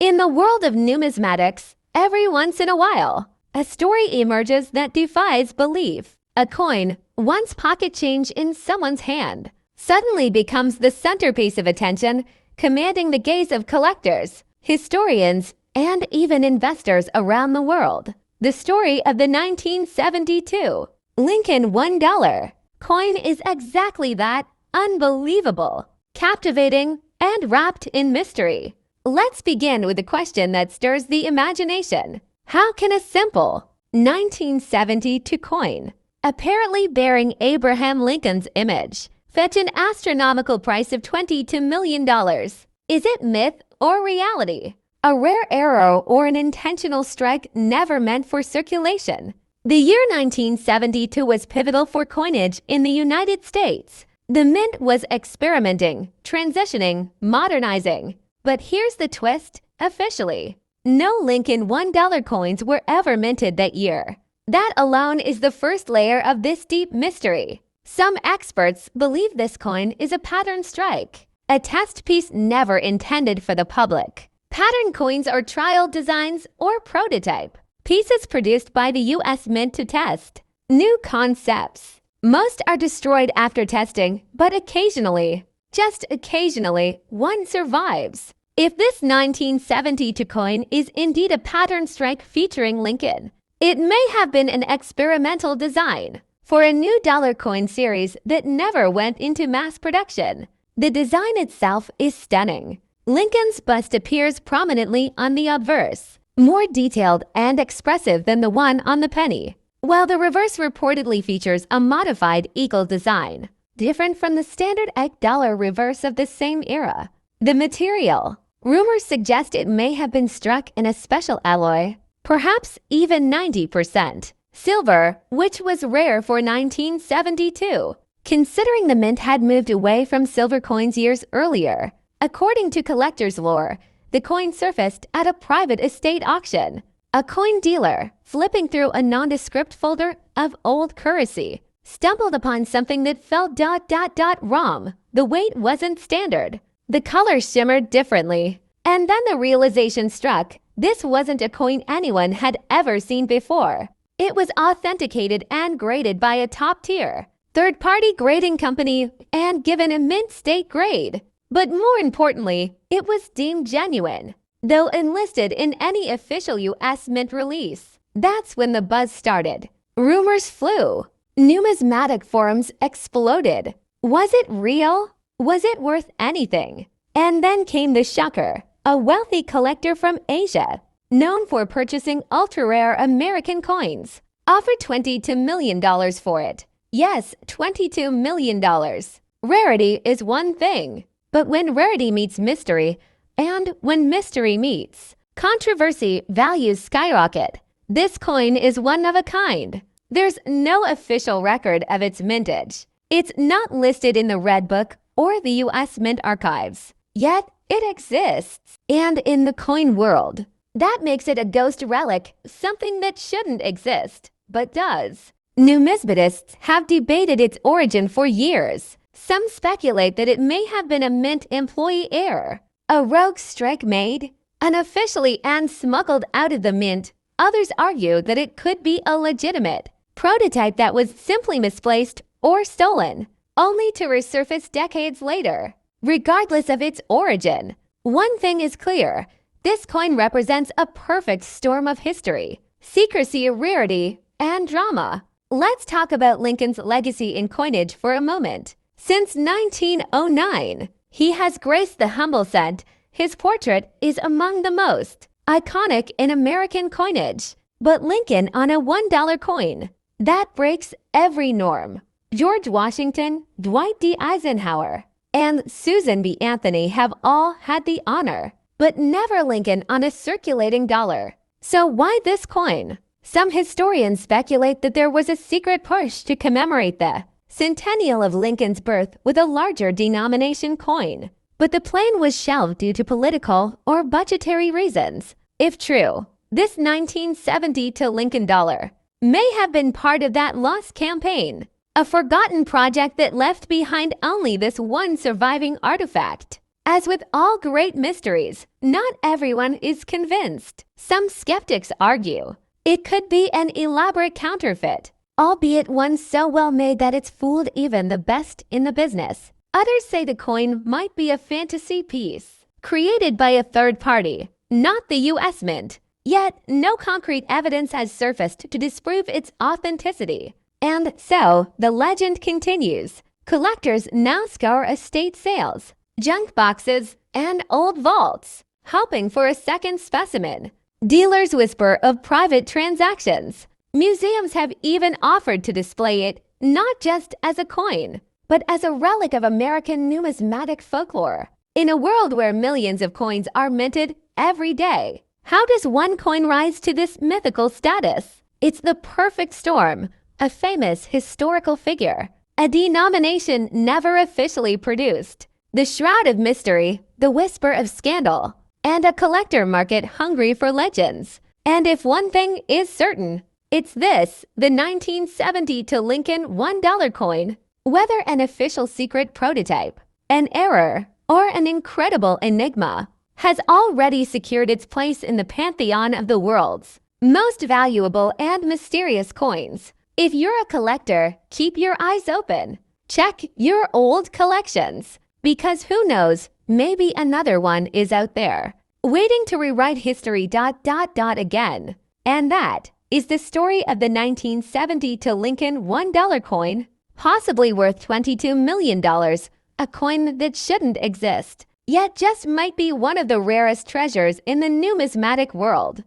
In the world of numismatics, every once in a while, a story emerges that defies belief. A coin, once pocket change in someone's hand, suddenly becomes the centerpiece of attention, commanding the gaze of collectors, historians, and even investors around the world. The story of the 1972 Lincoln $1 coin is exactly that: unbelievable, captivating, and wrapped in mystery. Let's begin with a question that stirs the imagination. How can a simple 1972 coin, apparently bearing Abraham Lincoln's image, fetch an astronomical price of $22 million? Is it myth or reality? A rare arrow or an intentional strike never meant for circulation? The year 1972 was pivotal for coinage in the United States. The mint was experimenting, transitioning, modernizing. But here's the twist: officially, no Lincoln $1 coins were ever minted that year. That alone is the first layer of this deep mystery. Some experts believe this coin is a pattern strike, a test piece never intended for the public. Pattern coins are trial designs or prototype pieces produced by the U.S. Mint to test new concepts. Most are destroyed after testing, but occasionally, just occasionally, one survives. If this 1972 coin is indeed a pattern strike featuring Lincoln, it may have been an experimental design for a new dollar coin series that never went into mass production. The design itself is stunning. Lincoln's bust appears prominently on the obverse, more detailed and expressive than the one on the penny, while the reverse reportedly features a modified eagle design, different from the standard $8 reverse of the same era. The material. Rumors suggest it may have been struck in a special alloy, perhaps even 90% silver, which was rare for 1972, considering the mint had moved away from silver coins years earlier. According to collector's lore, the coin surfaced at a private estate auction. A coin dealer, flipping through a nondescript folder of old currency, stumbled upon something that felt wrong. The weight wasn't standard. The color shimmered differently. And then the realization struck: this wasn't a coin anyone had ever seen before. It was authenticated and graded by a top-tier, third-party grading company and given a mint state grade. But more importantly, it was deemed genuine, though enlisted in any official U.S. Mint release. That's when the buzz started. Rumors flew. Numismatic forums exploded. Was it real? Was it worth anything? And then came the shocker. A wealthy collector from Asia, known for purchasing ultra-rare American coins, offered $22 million for it. Yes, $22 million. Rarity is one thing, but when rarity meets mystery, and when mystery meets controversy, values skyrocket. This coin is one of a kind. There's no official record of its mintage. It's not listed in the Red Book or the U.S. Mint archives. Yet, it exists. And in the coin world, that makes it a ghost relic, something that shouldn't exist, but does. Numismatists have debated its origin for years. Some speculate that it may have been a mint employee error, a rogue strike made unofficially and smuggled out of the mint. Others argue that it could be a legitimate prototype that was simply misplaced or stolen, only to resurface decades later. Regardless of its origin, one thing is clear: this coin represents a perfect storm of history, secrecy, rarity, and drama. Let's talk about Lincoln's legacy in coinage for a moment. Since 1909, he has graced the humble cent. His portrait is among the most iconic in American coinage. But Lincoln on a $1 coin, that breaks every norm. George Washington, Dwight D. Eisenhower, and Susan B. Anthony have all had the honor, but never Lincoln on a circulating dollar. So why this coin? Some historians speculate that there was a secret push to commemorate the centennial of Lincoln's birth with a larger denomination coin. But the plan was shelved due to political or budgetary reasons. If true, this 1972 Lincoln dollar may have been part of that lost campaign, a forgotten project that left behind only this one surviving artifact. As with all great mysteries, not everyone is convinced. Some skeptics argue it could be an elaborate counterfeit, albeit one so well made that it's fooled even the best in the business. Others say the coin might be a fantasy piece, created by a third party, not the U.S. Mint. Yet, no concrete evidence has surfaced to disprove its authenticity. And so, the legend continues. Collectors now scour estate sales, junk boxes, and old vaults, hoping for a second specimen. Dealers whisper of private transactions. Museums have even offered to display it not just as a coin, but as a relic of American numismatic folklore. In a world where millions of coins are minted every day, how does one coin rise to this mythical status? It's the perfect storm, a famous historical figure, a denomination never officially produced, the shroud of mystery, the whisper of scandal, and a collector market hungry for legends. And if one thing is certain, it's this: the 1970 to Lincoln $1 coin. Whether an official secret prototype, an error, or an incredible enigma, has already secured its place in the pantheon of the world's most valuable and mysterious coins. If you're a collector, keep your eyes open. Check your old collections, because who knows, maybe another one is out there, waiting to rewrite history ... again. And that is the story of the 1970 to Lincoln $1 coin, possibly worth $22 million, a coin that shouldn't exist, yet just might be one of the rarest treasures in the numismatic world.